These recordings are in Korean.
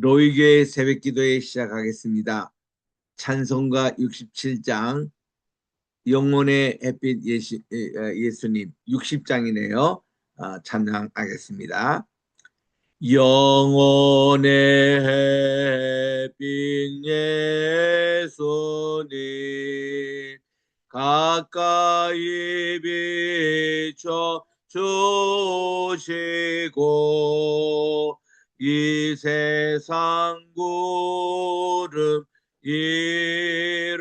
로이교회 새벽기도회 시작하겠습니다. 찬송가 67장 영혼의 햇빛 예수님 60장이네요. 찬양하겠습니다. 영혼의 햇빛 예수님 가까이 비춰 주시고 이 세상 구름 일어나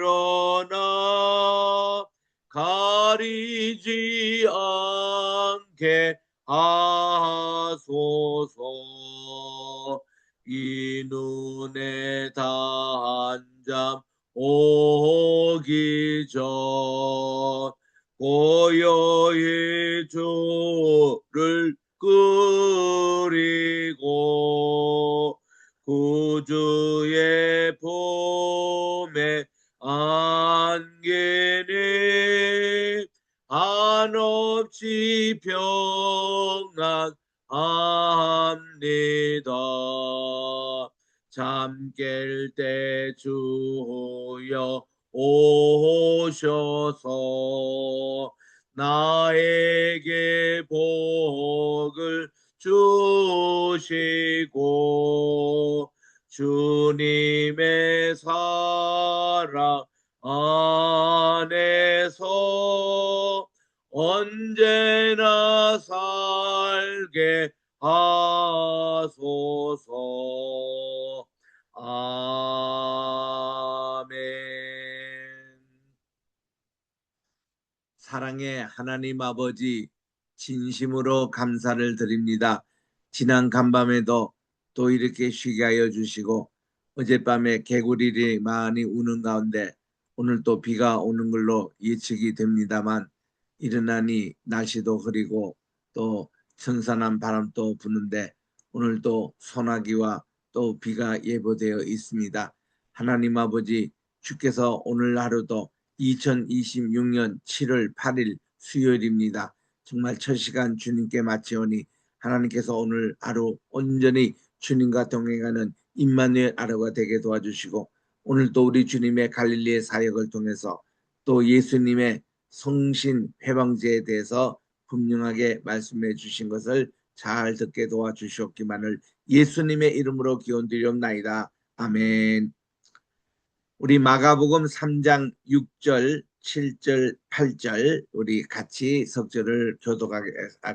가리지 않게 하소서. 이 눈에 단잠 오기 전 고요히 주를 끓이고 구주의 품에 안기니 한없이 평안합니다. 잠 깰 때 주여 오셔서 나에게 복을 주시고 주님의 사랑 안에서 언제나 살게 하소서. 아멘. 사랑의 하나님 아버지, 진심으로 감사를 드립니다. 지난 간밤에도 또 이렇게 쉬게 하여 주시고 어젯밤에 개구리들이 많이 우는 가운데 오늘 또 비가 오는 걸로 예측이 됩니다만 일어나니 날씨도 흐리고 또 선선한 바람도 부는데 오늘 또 소나기와 또 비가 예보되어 있습니다. 하나님 아버지, 주께서 오늘 하루도 2026년 7월 8일 수요일입니다. 정말 첫 시간 주님께 마치오니 하나님께서 오늘 하루 온전히 주님과 동행하는 임마누엘 하루가 되게 도와주시고 오늘도 우리 주님의 갈릴리의 사역을 통해서 또 예수님의 성신 회방제에 대해서 분명하게 말씀해 주신 것을 잘 듣게 도와주시옵기만을 예수님의 이름으로 기원드리옵나이다. 아멘. 우리 마가복음 3장 6절, 7절, 8절 우리 같이 석절을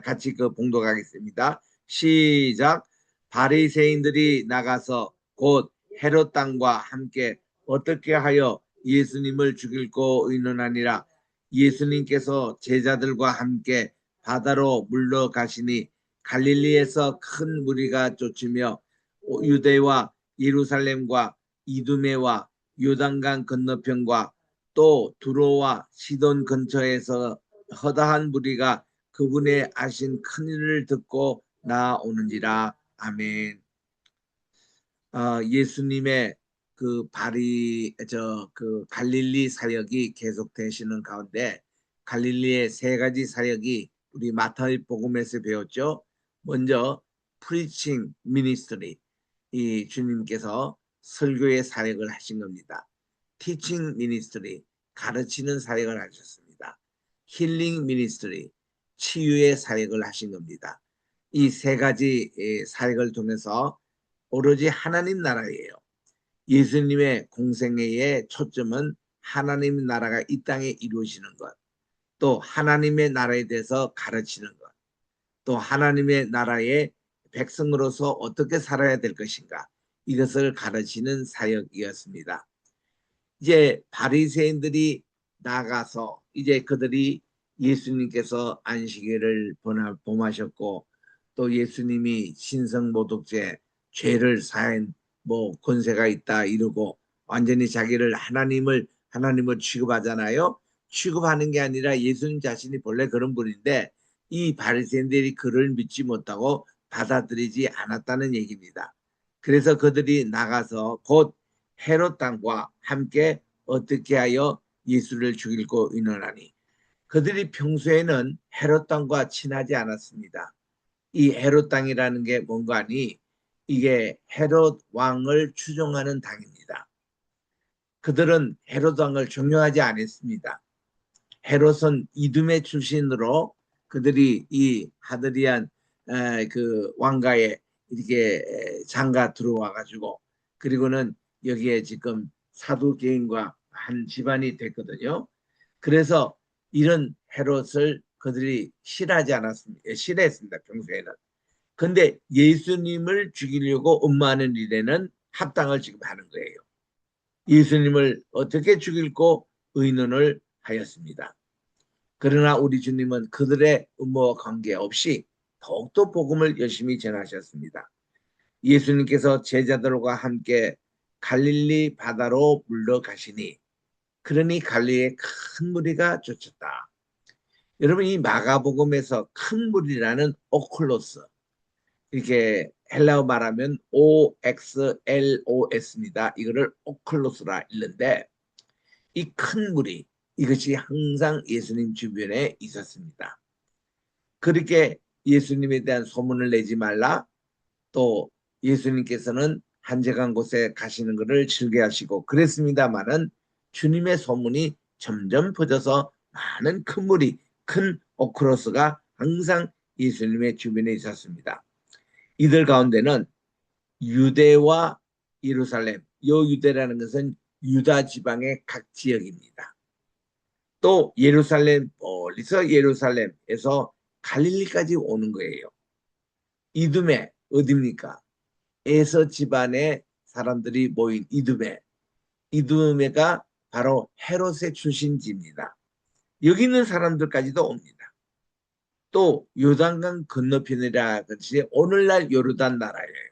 같이 봉독하겠습니다. 시작. 바리새인들이 나가서 곧 헤롯 땅과 함께 어떻게 하여 예수님을 죽일고 의논하니라. 예수님께서 제자들과 함께 바다로 물러가시니 갈릴리에서 큰 무리가 쫓으며 유대와 예루살렘과 이두메와 요단강 건너편과 또 두로와 시돈 근처에서 허다한 무리가 그분의 하신 큰 일을 듣고 나오는지라. 아멘. 예수님의 그 갈릴리 사역이 계속되시는 가운데 갈릴리의 세 가지 사역이 우리 마태의 복음에서 배웠죠. 먼저 preaching ministry, 이 주님께서 설교의 사역을 하신 겁니다. teaching ministry, 가르치는 사역을 하셨습니다. healing ministry, 치유의 사역을 하신 겁니다. 이 세 가지 사역을 통해서 오로지 하나님 나라예요. 예수님의 공생애의 초점은 하나님 나라가 이 땅에 이루어지는 것, 또 하나님의 나라에 대해서 가르치는 것, 또 하나님의 나라의 백성으로서 어떻게 살아야 될 것인가, 이것을 가르치는 사역이었습니다. 이제 바리새인들이 나가서 이제 그들이 예수님께서 안식일을 범하셨고 또 예수님이 신성모독죄 죄를 사한 권세가 있다 이러고 완전히 자기를 하나님을 취급하잖아요. 취급하는 게 아니라 예수님 자신이 본래 그런 분인데 이 바리새인들이 그를 믿지 못하고 받아들이지 않았다는 얘기입니다. 그래서 그들이 나가서 곧 헤롯 땅과 함께 어떻게 하여 예수를 죽이고 의논하니, 그들이 평소에는 헤롯 땅과 친하지 않았습니다. 이 헤롯 땅이라는 게 뭔가 하니 이게 헤롯 왕을 추종하는 당입니다. 그들은 헤롯 왕을 존경하지 않았습니다. 헤롯은 이두메 출신으로 그들이 이 하드리안 그 왕가에 이렇게 장가 들어와 가지고 그리고는 여기에 지금 사두개인과 한 집안이 됐거든요. 그래서 이런 헤롯을 그들이 싫어하지 않았습니다. 싫어했습니다. 평소에는. 근데 예수님을 죽이려고 음모하는 일에는 합당을 지금 하는 거예요. 예수님을 어떻게 죽일고 의논을 하였습니다. 그러나 우리 주님은 그들의 음모와 관계없이 더욱더 복음을 열심히 전하셨습니다. 예수님께서 제자들과 함께 갈릴리 바다로 물러가시니 그러니 갈릴리에 큰 무리가 쫓았다. 여러분 이 마가복음에서 큰 무리라는 오클로스 이렇게 헬라어 말하면 OXLOS입니다. 이거를 오클로스라 읽는데 이 큰 무리 이것이 항상 예수님 주변에 있었습니다. 그렇게 예수님에 대한 소문을 내지 말라 또 예수님께서는 한적한 곳에 가시는 것을 즐겨하시고 그랬습니다마는 주님의 소문이 점점 퍼져서 많은 큰 무리 큰 오크로스가 항상 예수님의 주변에 있었습니다. 이들 가운데는 유대와 예루살렘 요 유대라는 것은 유다 지방의 각 지역입니다. 또 예루살렘 멀리서 예루살렘에서 갈릴리까지 오는 거예요. 이두메 어디입니까? 에서 집안의 사람들이 모인 이두메. 이두메가 바로 헤롯의 출신지입니다. 여기 있는 사람들까지도 옵니다. 또 요단강 건너편이라 그것이 오늘날 요르단 나라예요.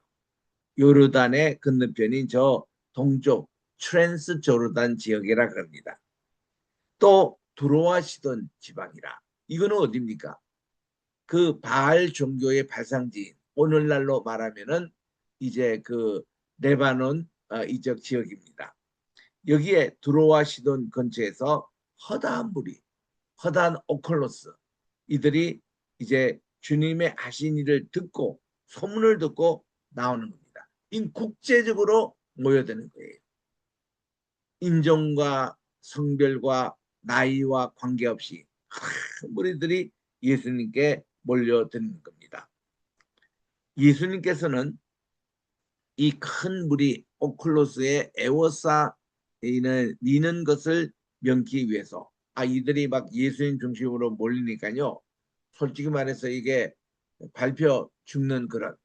요르단의 건너편인 저 동쪽 트랜스 조르단 지역이라 그럽니다. 또 두로와 시돈 지방이라. 이거는 어디입니까? 그 바알 종교의 발상지인 오늘날로 말하면은 이제 그 레바논 이쪽 지역입니다. 여기에 두로와 시돈 근처에서 허다한 무리, 허다한 오클로스 이들이 이제 주님의 하신 일을 듣고 소문을 듣고 나오는 겁니다. 이 국제적으로 모여드는 거예요. 인종과 성별과 나이와 관계없이 무리들이 예수님께 몰려드는 겁니다. 예수님께서는 이 큰 무리 오클로스의 에워싸이는 것을 명기 위해서 이들이 막 예수님 중심으로 몰리니까요. 솔직히 말해서 이게 발표 죽는 그런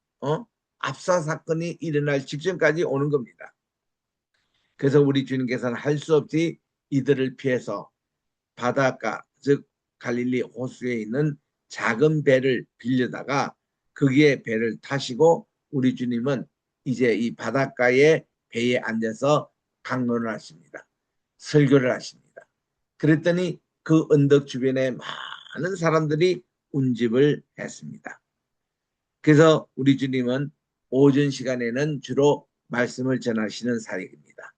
압사 사건이 일어날 직전까지 오는 겁니다. 그래서 우리 주님께서는 할 수 없이 이들을 피해서 바닷가 즉 갈릴리 호수에 있는 작은 배를 빌려다가 거기에 배를 타시고 우리 주님은 이제 이 바닷가에 배에 앉아서 강론을 하십니다. 설교를 하십니다. 그랬더니 그 언덕 주변에 많은 사람들이 운집을 했습니다. 그래서 우리 주님은 오전 시간에는 주로 말씀을 전하시는 사역입니다.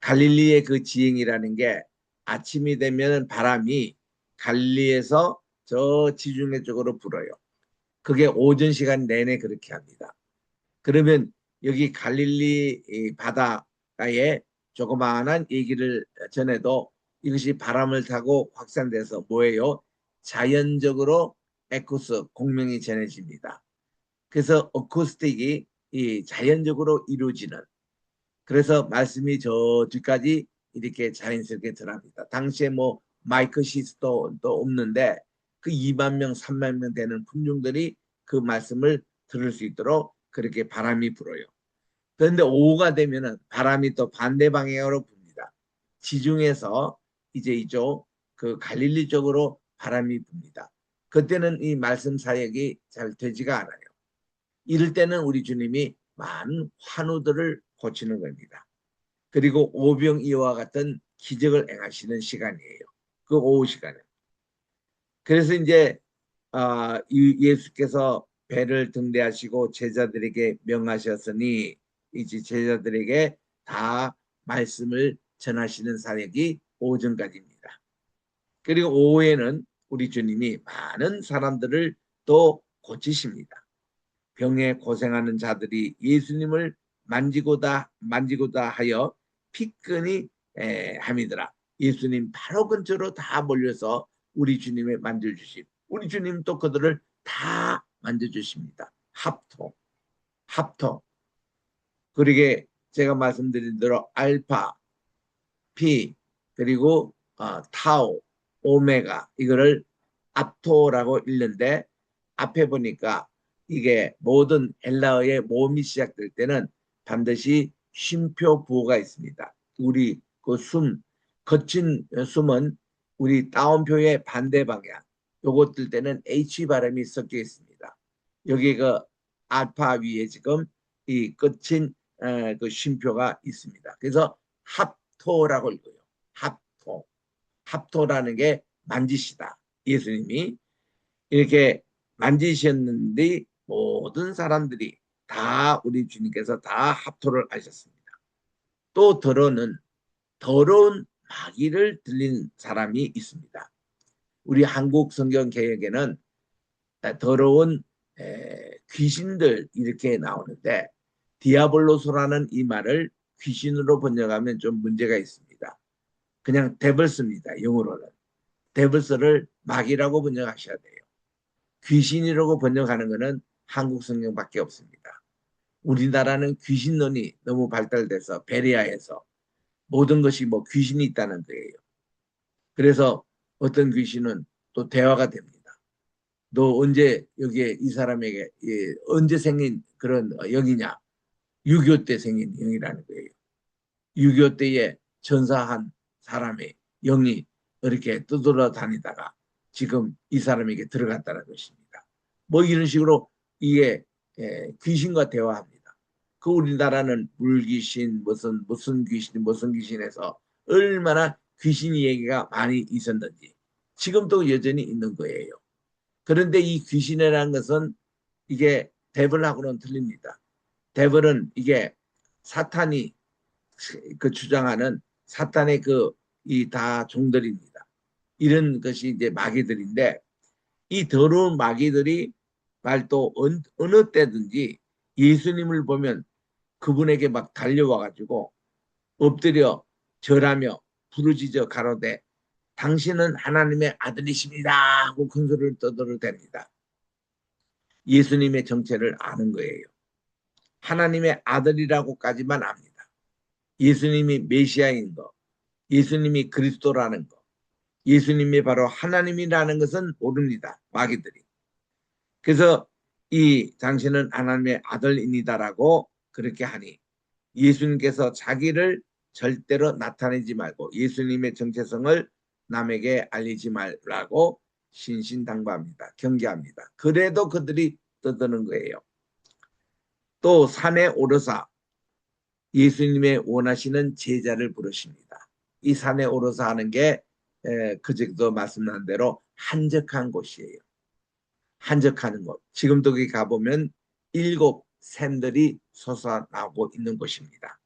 갈릴리의 그 지행이라는 게 아침이 되면 바람이 갈릴리에서 저 지중해 쪽으로 불어요. 그게 오전 시간 내내 그렇게 합니다. 그러면 여기 갈릴리 바다에 조그마한 얘기를 전해도 이것이 바람을 타고 확산돼서 뭐예요? 자연적으로 에코스 공명이 전해집니다. 그래서 어쿠스틱이 자연적으로 이루어지는 그래서 말씀이 저 뒤까지 이렇게 자연스럽게 들어갑니다. 당시에 뭐 마이크 시스도 없는데 그 2만 명, 3만 명 되는 군중들이 그 말씀을 들을 수 있도록 그렇게 바람이 불어요. 그런데 오후가 되면은 바람이 또 반대 방향으로 붑니다. 지중해에서 이제 이쪽 그 갈릴리 쪽으로 바람이 붑니다. 그때는 이 말씀 사역이 잘 되지가 않아요. 이럴 때는 우리 주님이 많은 환우들을 고치는 겁니다. 그리고 오병이어와 같은 기적을 행하시는 시간이에요. 그 오후 시간에. 그래서 이제 예수께서 배를 등대하시고 제자들에게 명하셨으니 이제 제자들에게 다 말씀을 전하시는 사역이 오전까지입니다. 그리고 오후에는 우리 주님이 많은 사람들을 또 고치십니다. 병에 고생하는 자들이 예수님을 만지고다 하여 피끈이 함이더라. 예수님 바로 근처로 다 몰려서 우리 주님의 만져주심. 우리 주님 또 그들을 다 만져주십니다. 합토. 그러게 제가 말씀드린 대로 알파, 피, 그리고 타우, 오메가 이거를 합토라고 읽는데 앞에 보니까 이게 모든 헬라어의 모음이 시작될 때는 반드시 쉼표 부호가 있습니다. 우리 그 거친 숨은 우리 따옴표의 반대 방향. 요것 들 때는 H 발음이 섞여 있습니다. 여기 그 알파 위에 지금 이 끝인 그 쉼표가 있습니다. 그래서 합토라고 읽어요. 합토라는 게 만지시다. 예수님이 이렇게 만지셨는데 모든 사람들이 다 우리 주님께서 다 합토를 하셨습니다. 또 더러운 마귀를 들린 사람이 있습니다. 우리 한국 성경 개혁에는 더러운 귀신들 이렇게 나오는데 디아볼로소라는 이 말을 귀신으로 번역하면 좀 문제가 있습니다. 그냥 데블스입니다. 영어로는. 데블스를 마귀라고 번역하셔야 돼요. 귀신이라고 번역하는 것은 한국 성경밖에 없습니다. 우리나라는 귀신론이 너무 발달돼서 베리아에서 모든 것이 뭐 귀신이 있다는 거예요. 그래서 어떤 귀신은 또 대화가 됩니다. 너 언제 여기에 이 사람에게 언제 생긴 그런 영이냐? 6.25 때 생긴 영이라는 거예요. 6.25 때에 전사한 사람의 영이 이렇게 떠돌아다니다가 지금 이 사람에게 들어갔다는 것입니다. 뭐 이런 식으로 이게 귀신과 대화합니다. 그 우리나라는 물귀신 무슨 귀신에서 얼마나 귀신 얘기가 많이 있었는지 지금도 여전히 있는 거예요. 그런데 이 귀신이라는 것은 이게 데블하고는 틀립니다. 데블은 이게 사탄이 그 주장하는 사탄의 이 다 종들입니다. 이런 것이 이제 마귀들인데 이 더러운 마귀들이 말도 어느 때든지 예수님을 보면 그분에게 막 달려와가지고 엎드려 절하며 부르짖어 가로되 당신은 하나님의 아들이십니다 하고 큰 소리를 떠들어댑니다. 예수님의 정체를 아는 거예요. 하나님의 아들이라고까지만 압니다. 예수님이 메시아인 거, 예수님이 그리스도라는 거, 예수님이 바로 하나님이라는 것은 모릅니다. 마귀들이. 그래서 이 당신은 하나님의 아들입니다라고 그렇게 하니 예수님께서 자기를 절대로 나타내지 말고 예수님의 정체성을 남에게 알리지 말라고 신신당부합니다. 경계합니다. 그래도 그들이 떠드는 거예요. 또 산에 오르사 예수님의 원하시는 제자를 부르십니다. 이 산에 오르사 하는 게 그저께도 말씀한 대로 한적한 곳이에요. 한적하는 곳. 지금도 거기 가보면 7 샘들이 솟아나고 있는 곳입니다.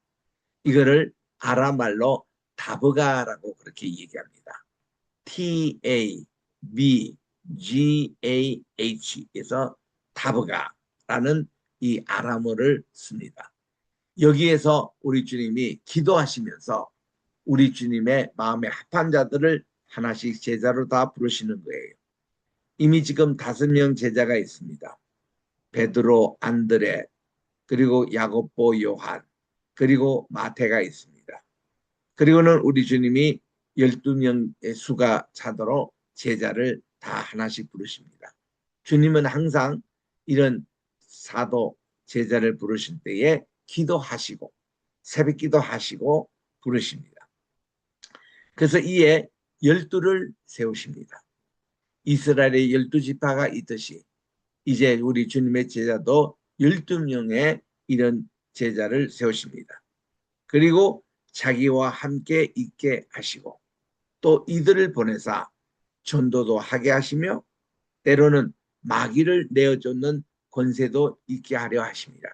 이거를 아람말로 다브가라고 그렇게 얘기합니다. TABGAH에서 다브가라는 이 아람어를 씁니다. 여기에서 우리 주님이 기도하시면서 우리 주님의 마음에 합한 자들을 하나씩 제자로 다 부르시는 거예요. 이미 지금 5명 제자가 있습니다. 베드로, 안드레, 그리고 야고보, 요한, 그리고 마태가 있습니다. 그리고는 우리 주님이 12명의 수가 차도록 제자를 다 하나씩 부르십니다. 주님은 항상 이런 사도 제자를 부르실 때에 기도하시고 새벽 기도하시고 부르십니다. 그래서 이에 12를 세우십니다. 이스라엘의 12지파가 있듯이 이제 우리 주님의 제자도 12명의 이런 제자를 세우십니다. 그리고 자기와 함께 있게 하시고 또 이들을 보내사 전도도 하게 하시며 때로는 마귀를 내어쫓는 권세도 있게 하려 하십니다.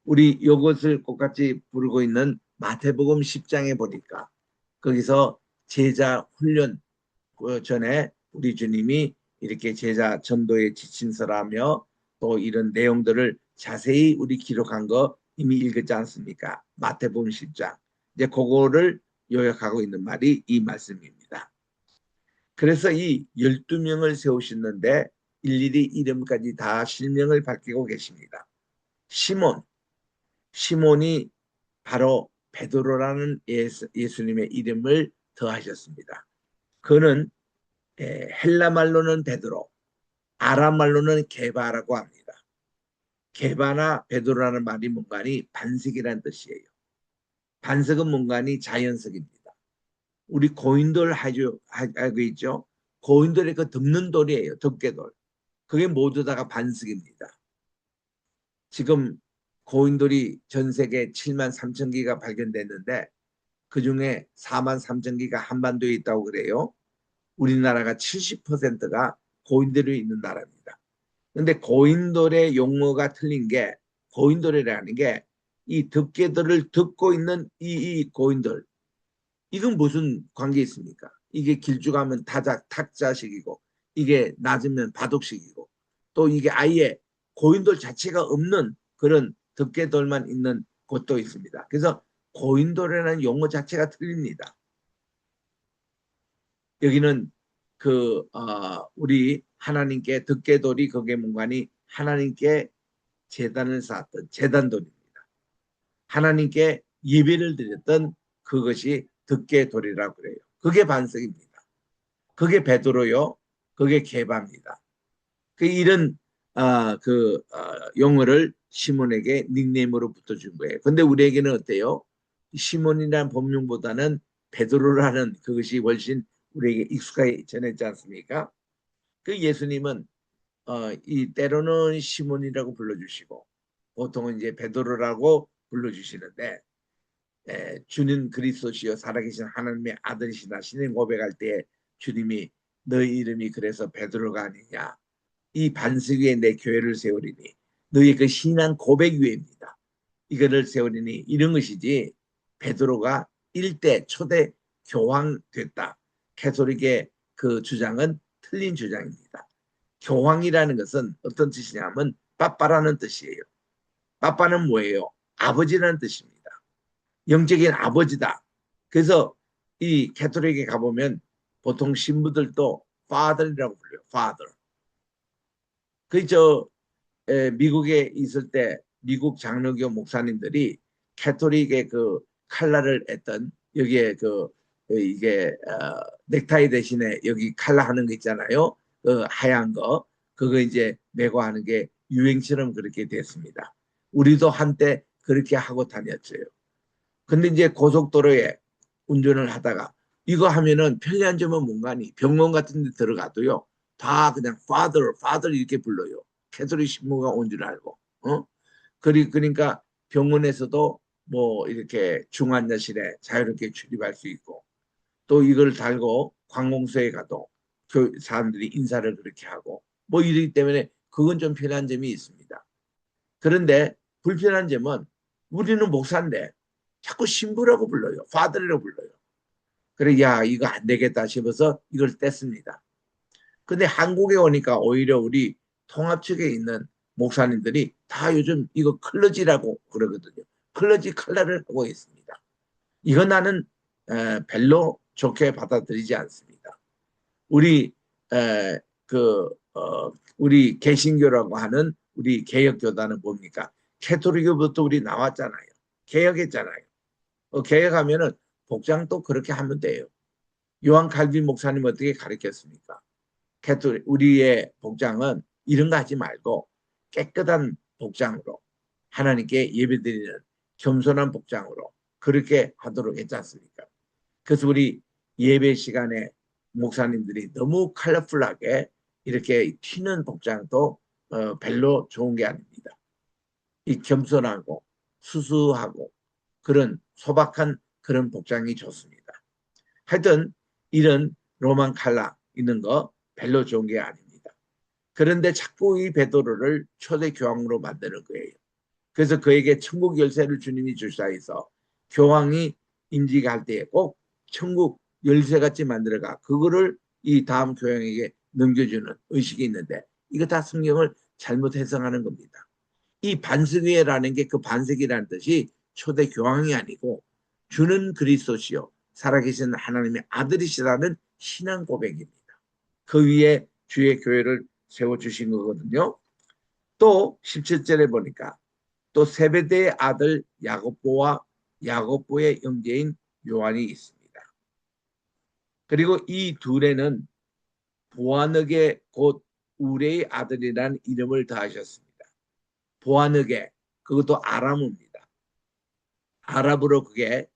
우리 이것을 똑같이 부르고 있는 마태복음 10장에 보니까 거기서 제자 훈련 전에 우리 주님이 이렇게 제자 전도에 지친서라며 또 이런 내용들을 자세히 우리 기록한 거 이미 읽었지 않습니까? 마태복음 10장. 이제 그거를 요약하고 있는 말이 이 말씀입니다. 그래서 이 12명을 세우셨는데 일일이 이름까지 다 실명을 밝히고 계십니다. 시몬이 바로 베드로라는 예수님의 이름을 더하셨습니다. 그는 헬라 말로는 베드로, 아람 말로는 게바라고 합니다. 게바나 베드로라는 말이 뭔가니 반석이라는 뜻이에요. 반석은 뭔가니 자연석입니다. 우리 고인돌 알고 있죠? 고인돌의 그 덮는 돌이에요. 덮개돌. 그게 모두 다가 반석입니다. 지금 고인돌이 전 세계 7만 3천 개가 발견됐는데 그중에 4만 3천 개가 한반도에 있다고 그래요. 우리나라가 70%가 고인돌이 있는 나라입니다. 근데 고인돌의 용어가 틀린 게 고인돌이라는 게 이 덮개들을 덮고 있는 이 고인돌 이건 무슨 관계 있습니까? 이게 길쭉하면 탁자식이고 이게 낮으면 바둑식이고 또 이게 아예 고인돌 자체가 없는 그런 덮개돌만 있는 곳도 있습니다. 그래서 고인돌이라는 용어 자체가 틀립니다. 여기는 우리 하나님께 덮개돌이 거기에 뭔가니 하나님께 제단을 쌓았던 제단돌입니다. 하나님께 예배를 드렸던 그것이 덮개돌이라고 그래요. 그게 반석입니다. 그게 베드로요. 그게 게바입니다. 이런 용어를 시몬에게 닉네임으로 붙여준 거예요. 근데 우리에게는 어때요? 시몬이라는 본명보다는 베드로라는 그것이 훨씬 우리에게 익숙하게 전했지 않습니까? 그 예수님은 이 때로는 시몬이라고 불러주시고 보통은 이제 베드로라고 불러주시는데 주는 그리스도시요 살아계신 하나님의 아들이시다 신인 고백할 때 주님이 너희 이름이 그래서 베드로가 아니냐 이 반석 위에 내 교회를 세우리니 너희 그 신앙 고백 위에입니다. 이거를 세우리니 이런 것이지 베드로가 일대 초대 교황 됐다. 캐톨릭의 그 주장은 틀린 주장입니다. 교황이라는 것은 어떤 뜻이냐면 빠빠라는 뜻이에요. 빠빠는 뭐예요? 아버지라는 뜻입니다. 영적인 아버지다. 그래서 이 캐톨릭에 가보면 보통 신부들도 father이라고 불러요. father. 미국에 있을 때 미국 장로교 목사님들이 캐톨릭의 그 칼라를 했던 여기에 이게 넥타이 대신에 여기 칼라 하는 거 있잖아요. 하얀 거 그거 이제 메고 하는 게 유행처럼 그렇게 됐습니다. 우리도 한때 그렇게 하고 다녔어요. 근데 이제 고속도로에 운전을 하다가 이거 하면은 편리한 점은 뭔가니 병원 같은 데 들어가도요. 다 그냥 father 이렇게 불러요. 캐톨릭 신부가 온 줄 알고. 그러니까 병원에서도 뭐 이렇게 중환자실에 자유롭게 출입할 수 있고 또 이걸 달고 관공서에 가도 사람들이 인사를 그렇게 하고 뭐 이러기 때문에 그건 좀 편한 점이 있습니다. 그런데 불편한 점은 우리는 목사인데 자꾸 신부라고 불러요. father이라고 불러요. 그래 야 이거 안 되겠다 싶어서 이걸 뗐습니다. 근데 한국에 오니까 오히려 우리 통합 측에 있는 목사님들이 다 요즘 이거 클러지라고 그러거든요. 클러지 칼라를 하고 있습니다. 이거 나는 별로 좋게 받아들이지 않습니다. 우리 우리 개신교라고 하는 우리 개혁교단은 뭡니까? 캐톨릭교부터 우리 나왔잖아요. 개혁했잖아요. 개혁하면은 복장도 그렇게 하면 돼요. 요한 칼빈 목사님 어떻게 가르쳤습니까? 캐톨릭 우리의 복장은 이런 거 하지 말고 깨끗한 복장으로 하나님께 예배드리는 겸손한 복장으로 그렇게 하도록 했지 않습니까? 그래서 우리 예배 시간에 목사님들이 너무 컬러풀하게 이렇게 튀는 복장도 별로 좋은 게 아닙니다. 이 겸손하고 수수하고 그런 소박한 그런 복장이 좋습니다. 하여튼 이런 로만 칼라 있는 거 별로 좋은 게 아닙니다. 그런데 자꾸 이 베드로를 초대 교황으로 만드는 거예요. 그래서 그에게 천국 열쇠를 주님이 주사해서 교황이 임직할 때에 꼭 천국 열쇠같이 만들어가 그거를 이 다음 교황에게 넘겨주는 의식이 있는데 이거 다 성경을 잘못 해석하는 겁니다. 이 반석위라는 게 그 반석이라는 뜻이 초대 교황이 아니고 주는 그리스도시요 살아계신 하나님의 아들이시라는 신앙 고백입니다. 그 위에 주의 교회를 세워주신 거거든요. 또 17절에 보니까 또 세베대의 아들 야고보와 야고보의 형제인 요한이 있습니다. 그리고 이 둘에는 보아너게 곧 우레의 아들이라는 이름을 더하셨습니다. 보아너게 그것도 아람어입니다. 아랍어로 그게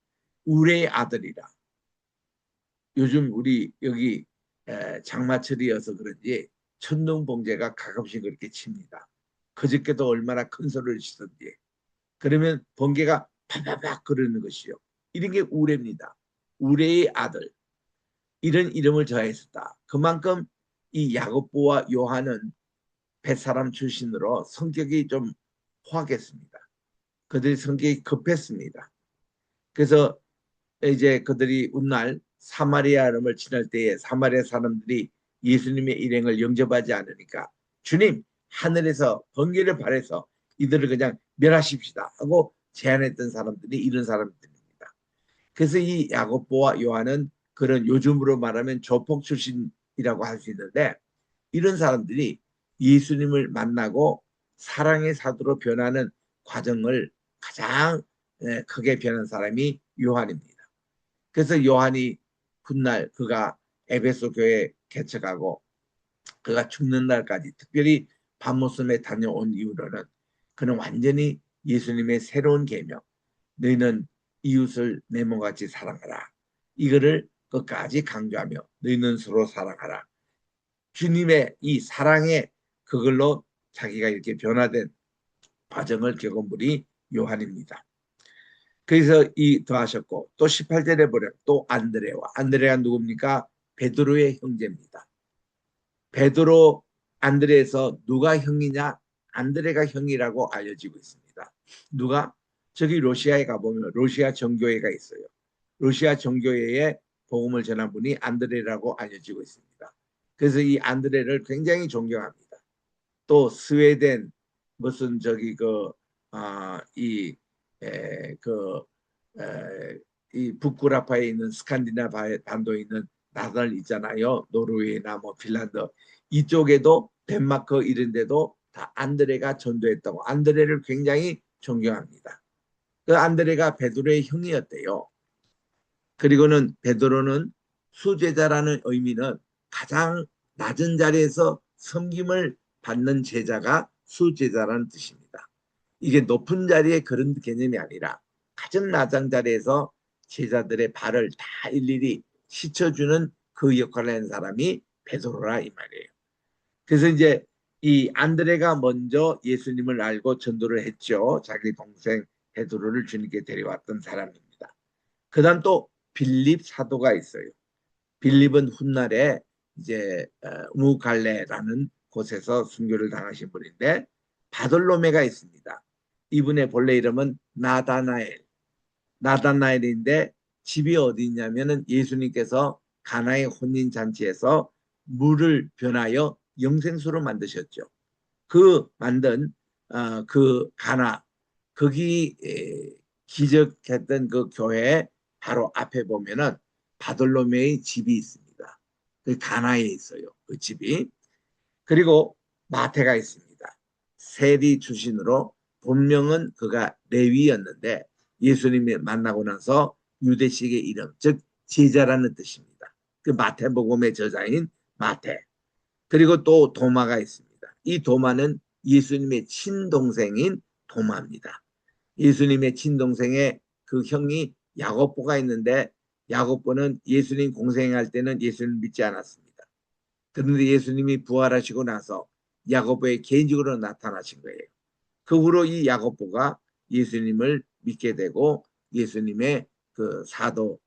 우레의 아들이라. 요즘 우리 여기 장마철이어서 그런지 천둥번개가 가끔씩 그렇게 칩니다. 그저께도 얼마나 큰 소리를 치던지. 그러면 번개가 파파팍 그러는 것이요. 이런 게 우레입니다. 우레의 아들. 이런 이름을 더했었다. 그만큼 이 야고보와 요한은 뱃사람 출신으로 성격이 좀 호악했습니다. 그들이 성격이 급했습니다. 그래서 이제 그들이 훗날 사마리아름을 지날 때에 사마리아 사람들이 예수님의 일행을 영접하지 않으니까 주님 하늘에서 번개를 발해서 이들을 그냥 멸하십시다 하고 제안했던 사람들이 이런 사람들입니다. 그래서 이 야고보와 요한은 그런 요즘으로 말하면 조폭 출신이라고 할 수 있는데 이런 사람들이 예수님을 만나고 사랑의 사도로 변하는 과정을 가장 크게 변한 사람이 요한입니다. 그래서 요한이 훗날 그가 에베소 교회 개척하고 그가 죽는 날까지 특별히 밤모섬에 다녀온 이후로는 그는 완전히 예수님의 새로운 계명 너희는 이웃을 내 몸같이 사랑하라 이거를 끝까지 강조하며 너희는 서로 사랑하라 주님의 이 사랑의 그걸로 자기가 이렇게 변화된 과정을 겪은 분이 요한입니다. 그래서 이 더하셨고 또 18절에 보면 또 안드레가 누굽니까? 베드로의 형제입니다. 베드로 안드레에서 누가 형이냐? 안드레가 형이라고 알려지고 있습니다. 누가? 저기 러시아에 가보면 러시아 정교회가 있어요. 러시아 정교회에 복음을 전한 분이 안드레라고 알려지고 있습니다. 그래서 이 안드레를 굉장히 존경합니다. 또 스웨덴 무슨 저기 이 북구라파에 있는 스칸디나비아 반도에 있는 나라들 있잖아요. 노르웨이나 뭐 핀란드 이쪽에도 덴마크 이런 데도 다 안드레가 전도했다고 안드레를 굉장히 존경합니다. 그 안드레가 베드로의 형이었대요. 그리고는 베드로는 수제자라는 의미는 가장 낮은 자리에서 섬김을 받는 제자가 수제자라는 뜻입니다. 이게 높은 자리에 그런 개념이 아니라 가장 낮은 자리에서 제자들의 발을 다 일일이 씻어주는 그 역할을 하는 사람이 베드로라 이 말이에요. 그래서 이제 이 안드레가 먼저 예수님을 알고 전도를 했죠. 자기 동생 베드로를 주님께 데려왔던 사람입니다. 그 다음 또 빌립 사도가 있어요. 빌립은 훗날에 이제 우갈레라는 곳에서 순교를 당하신 분인데 바돌로메가 있습니다. 이분의 본래 이름은 나다나엘인데 집이 어디 있냐면은 예수님께서 가나의 혼인 잔치에서 물을 변하여 영생수로 만드셨죠. 그 만든 그 가나 거기 기적했던 그 교회 바로 앞에 보면은 바돌로메의 집이 있습니다. 그 가나에 있어요. 그 집이. 그리고 마태가 있습니다. 세리 출신으로 본명은 그가 레위였는데 예수님이 만나고 나서 유대식의 이름, 즉 제자라는 뜻입니다. 그 마태복음의 저자인 마태. 그리고 또 도마가 있습니다. 이 도마는 예수님의 친동생인 도마입니다. 예수님의 친동생의 그 형이 야고보가 있는데 야고보는 예수님 공생할 때는 예수님 믿지 않았습니다. 그런데 예수님이 부활하시고 나서 야고보의 개인적으로 나타나신 거예요. 그 후로 이 야고보가 예수님을 믿게 되고 예수님의 그 사도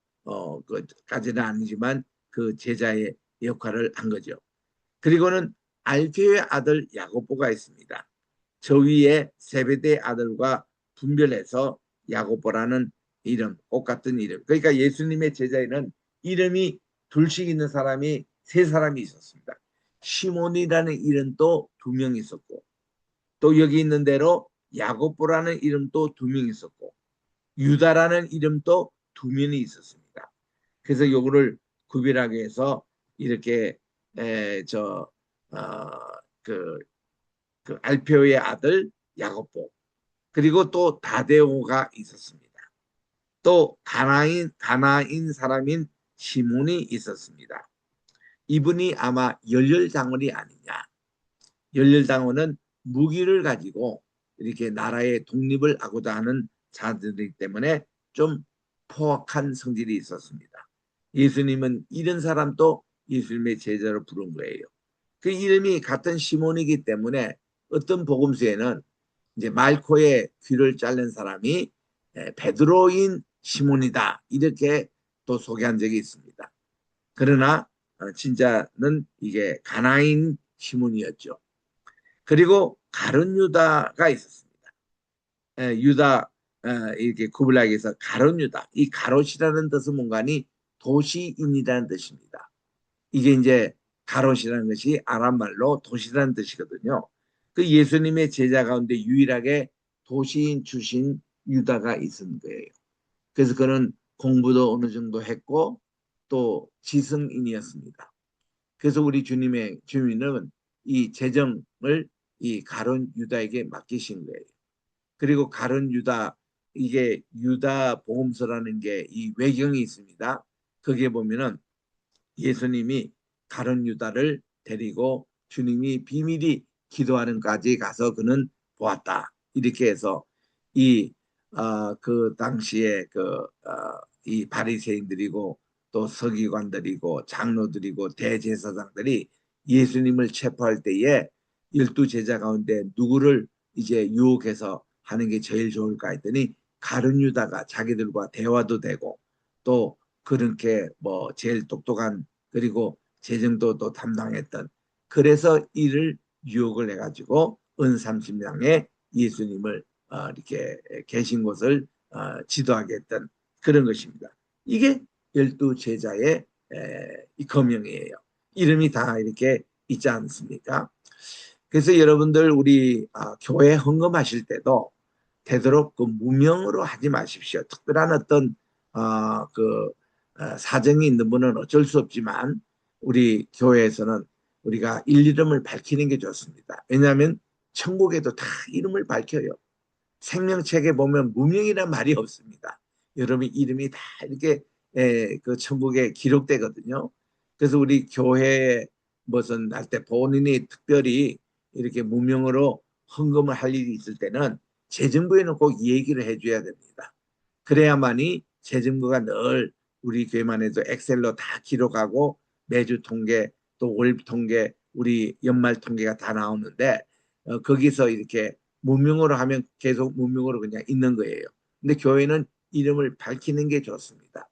까지는 아니지만 그 제자의 역할을 한 거죠. 그리고는 알페의 아들 야고보가 있습니다. 저 위에 세베대 아들과 분별해서 야고보라는 이름, 똑같은 이름. 그러니까 예수님의 제자에는 이름이 둘씩 있는 사람이 세 사람이 있었습니다. 시몬이라는 이름도 두 명 있었고 또 여기 있는 대로 야고보라는 이름도 두 명 있었고 유다라는 이름도 두 명이 있었습니다. 그래서 요거를 구별하기 위해서 이렇게 저 그 알페오의 아들 야고보 그리고 또 다데오가 있었습니다. 또 가나인 사람인 시몬이 있었습니다. 이분이 아마 열렬장원이 아니냐. 열렬장원은 무기를 가지고 이렇게 나라의 독립을 하고자 하는 자들이기 때문에 좀 포악한 성질이 있었습니다. 예수님은 이런 사람도 예수님의 제자로 부른 거예요. 그 이름이 같은 시몬이기 때문에 어떤 복음서에는 이제 말코의 귀를 자른 사람이 베드로인 시몬이다 이렇게 또 소개한 적이 있습니다. 그러나 진짜는 이게 가나인 시몬이었죠. 그리고 가룟 유다가 있었습니다. 유다 이렇게 구분하기 위해서 가룟 유다. 이 가롯이라는 뜻은 뭔가니 도시인이라는 뜻입니다. 이게 이제 가롯이라는 것이 아람말로 도시라는 뜻이거든요. 그 예수님의 제자 가운데 유일하게 도시인 출신 유다가 있은 거예요. 그래서 그는 공부도 어느 정도 했고 또 지성인이었습니다. 그래서 우리 주님의 주님은 이 재정을 이 가룟 유다에게 맡기신 거예요. 그리고 가룟 유다 이게 유다 복음서라는 게 이 외경이 있습니다. 거기에 보면은 예수님이 가룟 유다를 데리고 주님이 비밀이 기도하는까지 가서 그는 보았다. 이렇게 해서 이 그 당시에 이 바리새인들이고 또 서기관들이고 장로들이고 대제사장들이 예수님을 체포할 때에 12제자 가운데 누구를 이제 유혹해서 하는 게 제일 좋을까 했더니 가룟 유다가 자기들과 대화도 되고 또 그렇게 뭐 제일 똑똑한 그리고 재정도 또 담당했던 그래서 이를 유혹을 해가지고 은30냥에 예수님을 이렇게 계신 곳을 지도하게 했던 그런 것입니다. 이게 12제자의 거명이에요. 이름이 다 이렇게 있지 않습니까? 그래서 여러분들 우리 교회 헌금하실 때도 되도록 그 무명으로 하지 마십시오. 특별한 어떤 사정이 있는 분은 어쩔 수 없지만 우리 교회에서는 우리가 이름을 밝히는 게 좋습니다. 왜냐하면 천국에도 다 이름을 밝혀요. 생명책에 보면 무명이란 말이 없습니다. 여러분 이름이 다 이렇게 그 천국에 기록되거든요. 그래서 우리 교회에 무슨 할 때 본인이 특별히 이렇게 무명으로 헌금을 할 일이 있을 때는 재정부에는 꼭 얘기를 해줘야 됩니다. 그래야만이 재정부가 늘 우리 교회만 해도 엑셀로 다 기록하고 매주 통계 또 월 통계 우리 연말 통계가 다 나오는데 거기서 이렇게 무명으로 하면 계속 무명으로 그냥 있는 거예요. 근데 교회는 이름을 밝히는 게 좋습니다.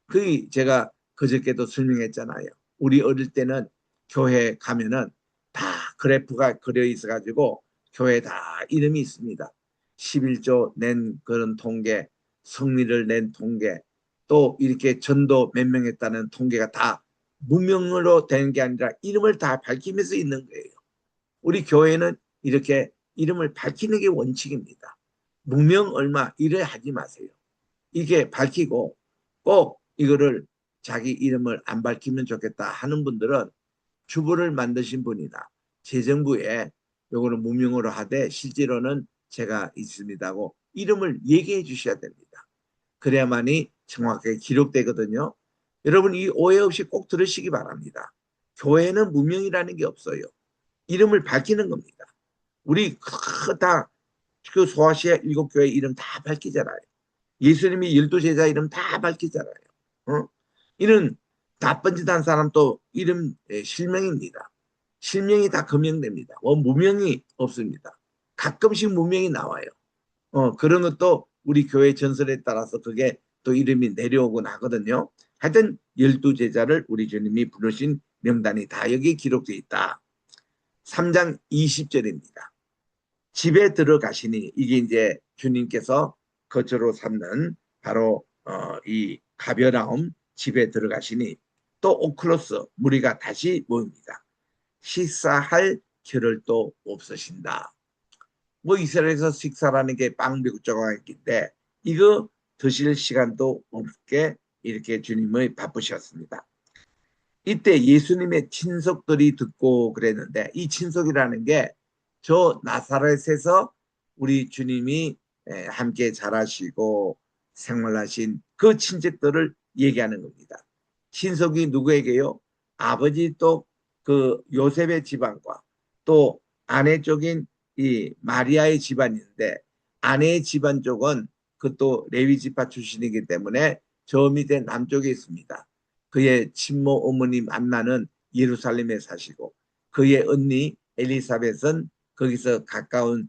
그 제가 그저께도 설명했잖아요. 우리 어릴 때는 교회 가면은 다 그래프가 그려 있어 가지고 교회 다 이름이 있습니다. 11조 낸 그런 통계, 성리를 낸 통계, 또 이렇게 전도 몇 명 했다는 통계가 다 무명으로 되는 게 아니라 이름을 다 밝히면서 있는 거예요. 우리 교회는 이렇게 이름을 밝히는 게 원칙입니다. 무명 얼마 이래 하지 마세요. 이게 밝히고 꼭 이거를 자기 이름을 안 밝히면 좋겠다 하는 분들은 주부를 만드신 분이나 재정부에 요거를 무명으로 하되 실제로는 제가 있습니다고 이름을 얘기해 주셔야 됩니다. 그래야만이 정확하게 기록되거든요. 여러분 이 오해 없이 꼭 들으시기 바랍니다. 교회는 무명이라는 게 없어요. 이름을 밝히는 겁니다. 우리 다 그 소아시아 7교회 이름 다 밝히잖아요. 예수님이 12제자 이름 다 밝히잖아요. 어? 이런 나쁜 짓 한 사람 또 이름 실명입니다. 실명이 다 검명됩니다. 무명이 없습니다. 가끔씩 무명이 나와요. 그런 것도 우리 교회 전설에 따라서 그게 또 이름이 내려오곤 하거든요. 하여튼 12제자를 우리 주님이 부르신 명단이 다 여기 기록되어 있다. 3장 20절입니다. 집에 들어가시니 이게 이제 주님께서 거처로 삼는 바로 이 가벼나움 집에 들어가시니 또 오클로스 무리가 다시 모입니다. 식사할 겨를도 없으신다. 뭐 이스라엘에서 식사라는 게 빵 묵조가 있긴데 이거 드실 시간도 없게 이렇게 주님의 바쁘셨습니다. 이때 예수님의 친속들이 듣고 그랬는데 이 친속이라는 게 저 나사렛에서 우리 주님이 함께 자라시고 생활하신 그 친척들을 얘기하는 겁니다. 친속이 누구에게요? 아버지 또 그 요셉의 집안과 또 아내 쪽인 이 마리아의 집안인데 아내의 집안 쪽은 그 또 레위 지파 출신이기 때문에 저 밑에 남쪽에 있습니다. 그의 친모 어머니 안나는 예루살렘에 사시고 그의 언니 엘리사벳은 거기서 가까운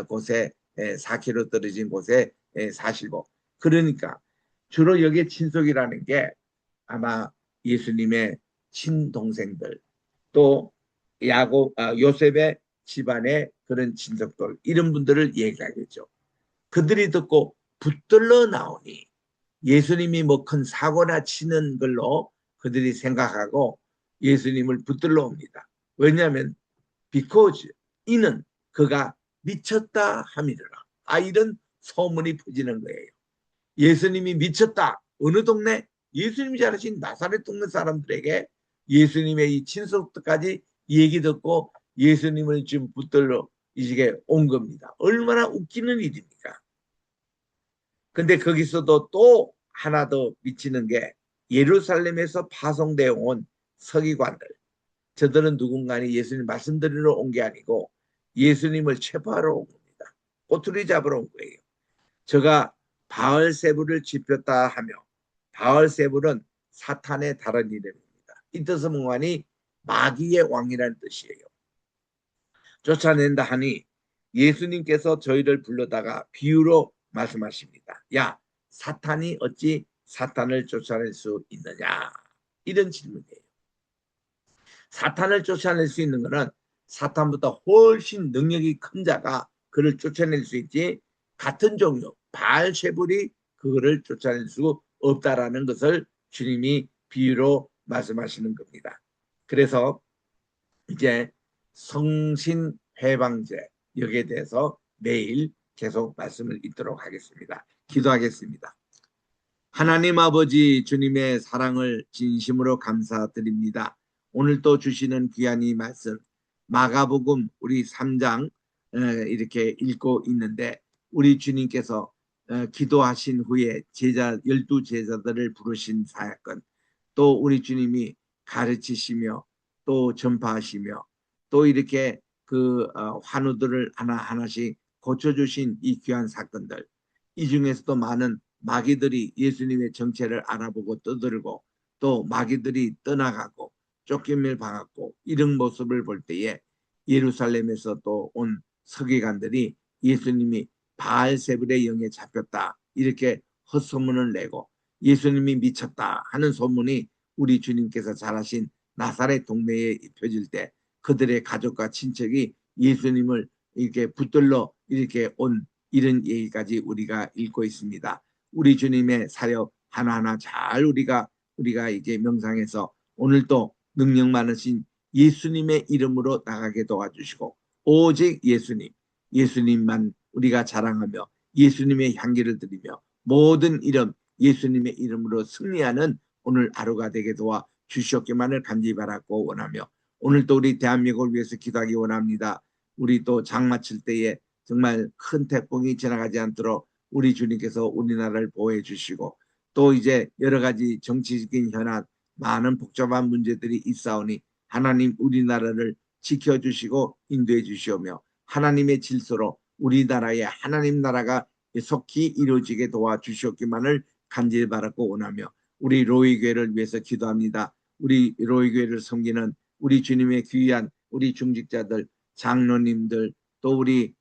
곳에 4km 떨어진 곳에 사시고 그러니까 주로 여기 친속이라는 게 아마 예수님의 친동생들 또 요셉의 집안의 그런 친척들 이런 분들을 얘기하겠죠. 그들이 듣고 붙들러 나오니 예수님이 뭐 큰 사고나 치는 걸로 그들이 생각하고 예수님을 붙들러 옵니다. 왜냐하면 because 이는 그가 미쳤다 함이라. 이런 소문이 퍼지는 거예요. 예수님이 미쳤다. 어느 동네? 예수님이 자라신 나사렛 동네 사람들에게 예수님의 이 친속까지 얘기 듣고 예수님을 지금 붙들러 이 시기에 온 겁니다. 얼마나 웃기는 일입니까? 근데 거기서도 또 하나 더 미치는 게 예루살렘에서 파송되어 온 서기관들. 저들은 누군가니 예수님 말씀드리러 온 게 아니고 예수님을 체포하러 온 겁니다. 꼬투리 잡으러 온 거예요. 저가 바알세불을 짚었다 하며 바알세불은 사탄의 다른 이름입니다. 이 뜻은 뭐하니 마귀의 왕이라는 뜻이에요. 쫓아낸다 하니 예수님께서 저희를 불러다가 비유로 말씀하십니다. 야, 사탄이 어찌 사탄을 쫓아낼 수 있느냐? 이런 질문이에요. 사탄을 쫓아낼 수 있는 것은 사탄보다 훨씬 능력이 큰 자가 그를 쫓아낼 수 있지 같은 종류 바알세불이 그거를 쫓아낼 수 없다라는 것을 주님이 비유로 말씀하시는 겁니다. 그래서 이제 성신회방제 여기에 대해서 내일 계속 말씀을 잇도록 하겠습니다. 기도하겠습니다. 하나님 아버지 주님의 사랑을 진심으로 감사드립니다. 오늘 또 주시는 귀한 이 말씀 마가복음 우리 3장 이렇게 읽고 있는데 우리 주님께서 기도하신 후에 제자 12제자들을 부르신 사역은 또 우리 주님이 가르치시며 또 전파하시며 또 이렇게 그 환우들을 하나하나씩 고쳐주신 이 귀한 사건들 이 중에서도 많은 마귀들이 예수님의 정체를 알아보고 떠들고 또 마귀들이 떠나가고 쫓김을 받았고 이런 모습을 볼 때에 예루살렘에서 또 온 서기관들이 예수님이 바알세불의 영에 잡혔다 이렇게 헛소문을 내고 예수님이 미쳤다 하는 소문이 우리 주님께서 잘하신 나사렛 동네에 입혀질 때 그들의 가족과 친척이 예수님을 이렇게 붙들러 이렇게 온 이런 얘기까지 우리가 읽고 있습니다. 우리 주님의 사역 하나하나 잘 우리가 이제 명상해서 오늘도 능력 많으신 예수님의 이름으로 나가게 도와주시고 오직 예수님만 우리가 자랑하며 예수님의 향기를 드리며 모든 이름 예수님의 이름으로 승리하는 오늘 하루가 되게 도와 주시옵기만을 간절히 바라고 원하며 오늘도 우리 대한민국을 위해서 기도하기 원합니다. 우리 또 장 마칠 때에 정말 큰 태풍이 지나가지 않도록 우리 주님께서 우리나라를 보호해 주시고 또 이제 여러 가지 정치적인 현안 많은 복잡한 문제들이 있사오니 하나님 우리나라를 지켜주시고 인도해 주시오며 하나님의 질서로 우리나라의 하나님 나라가 속히 이루어지게 도와주시옵기만을 간절히 바라고 원하며 우리 로이교회를 위해서 기도합니다. 우리 로이교회를 섬기는 우리 주님의 귀한 우리 중직자들 장로님들 또 우리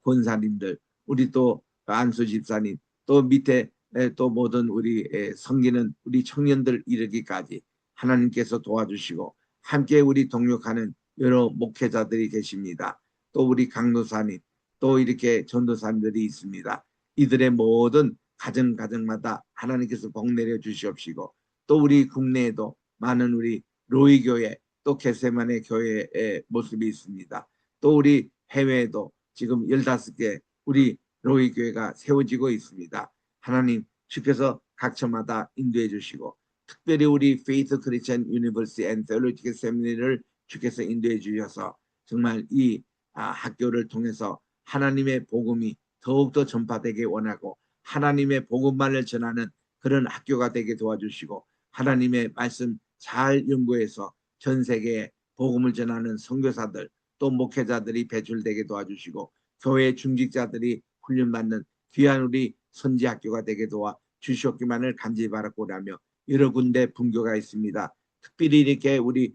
권사님들 우리 또 안수 집사님 또 밑에 또 모든 우리 섬기는 우리 청년들 이르기까지 하나님께서 도와주시고 함께 우리 동역하는 여러 목회자들이 계십니다. 또 우리 강도사님 또 이렇게 전도사님들이 있습니다. 이들의 모든 가정마다 하나님께서 복 내려 주시옵시고 또 우리 국내에도 많은 우리 로이교회 또 겟세마네 교회의 모습이 있습니다. 또 우리 해외에도 지금 15개 우리 로이 교회가 세워지고 있습니다. 하나님 주께서 각 처마다 인도해 주시고 특별히 우리 Faith Christian University and Theological Seminary를 주께서 인도해 주셔서 정말 이 학교를 통해서 하나님의 복음이 더욱더 전파되게 원하고 하나님의 복음만을 전하는 그런 학교가 되게 도와주시고 하나님의 말씀 잘 연구해서 전 세계에 복음을 전하는 선교사들 또 목회자들이 배출되게 도와주시고 교회 중직자들이 훈련받는 귀한 우리 선지학교가 되게 도와 주시옵기만을 간절히 바라고 하며 여러 군데 분교가 있습니다. 특별히 이렇게 우리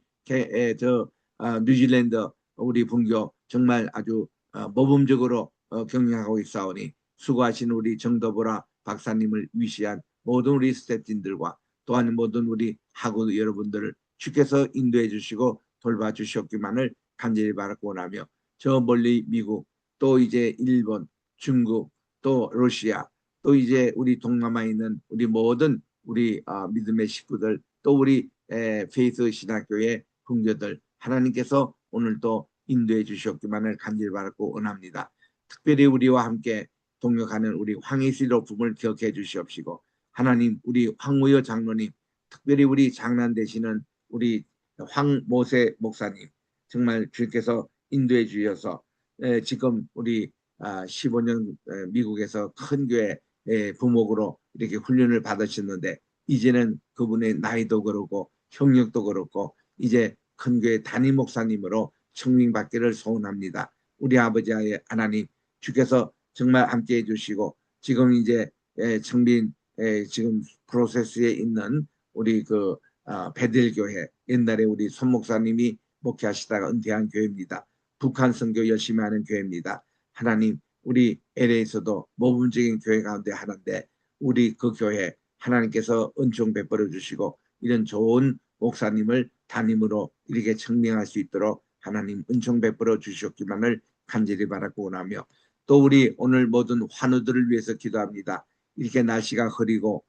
뉴질랜드 우리 분교 정말 아주 모범적으로 경영하고 있사오니 수고하신 우리 정도보라 박사님을 위시한 모든 우리 스태프진들과 또한 모든 우리 학우 여러분들을 주께서 인도해 주시고 돌봐 주셨기만을 간절히 바라고 원하며 저 멀리 미국 또 이제 일본 중국 또 러시아 또 이제 우리 동남아에 있는 우리 모든 우리 믿음의 식구들 또 우리 페이스 신학교의 분교들 하나님께서 오늘 또 인도해 주셨기만을 간절히 바라고 원합니다. 특별히 우리와 함께 동역하는 우리 황희실 로품을 기억해 주시옵시고 하나님 우리 황무여 장로님 특별히 우리 장남 되시는 우리 황모세 목사님 정말 주께서 인도해 주셔서 지금 우리 15년 미국에서 큰 교회 부목으로 이렇게 훈련을 받으셨는데 이제는 그분의 나이도 그렇고 경력도 그렇고 이제 큰 교회 담임 목사님으로 청빙받기를 소원합니다. 우리 아버지 하나님 주께서 정말 함께해 주시고 지금 이제 청빙 지금 프로세스에 있는 우리 그 베델교회 옛날에 우리 손 목사님이 목회하시다가 은퇴한 교회입니다. 북한 선교 열심히 하는 교회입니다. 하나님 우리 LA에서도 모범적인 교회 가운데 하나인데 우리 그 교회 하나님께서 은총 베풀어 주시고 이런 좋은 목사님을 담임으로 이렇게 청명할 수 있도록 하나님 은총 베풀어 주셨기만을 간절히 바라고 원하며 또 우리 오늘 모든 환우들을 위해서 기도합니다. 이렇게 날씨가 흐리고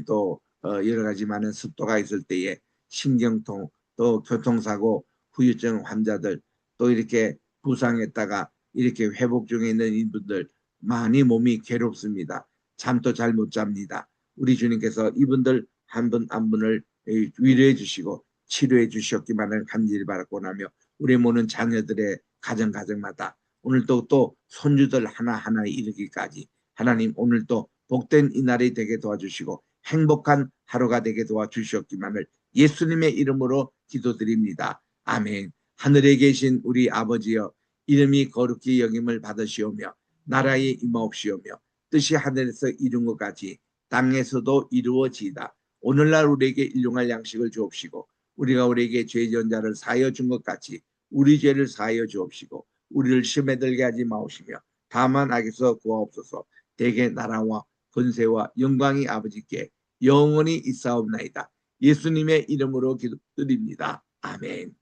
또 여러 가지 많은 습도가 있을 때에 신경통 또 교통사고 후유증 환자들 또 이렇게 부상했다가 이렇게 회복 중에 있는 이분들 많이 몸이 괴롭습니다. 잠도 잘 못 잡니다. 우리 주님께서 이분들 한 분 한 분을 위로해 주시고 치료해 주셨기만을 간절히 바라고 나며 우리 모든 자녀들의 가정마다 오늘도 또 손주들 하나하나 이르기까지 하나님 오늘도 복된 이날이 되게 도와주시고 행복한 하루가 되게 도와주셨기만을 예수님의 이름으로 기도드립니다. 아멘. 하늘에 계신 우리 아버지여 이름이 거룩히 여김을 받으시오며 나라에 임하옵시오며 뜻이 하늘에서 이룬 것 같이 땅에서도 이루어지이다. 오늘날 우리에게 일용할 양식을 주옵시고 우리가 우리에게 죄 지은 자를 사하여 준 것 같이 우리 죄를 사하여 주옵시고 우리를 시험에 들게 하지 마옵시며 다만 악에서 구하옵소서. 대개 나라와 권세와 영광이 아버지께 영원히 있사옵나이다. 예수님의 이름으로 기도드립니다. 아멘.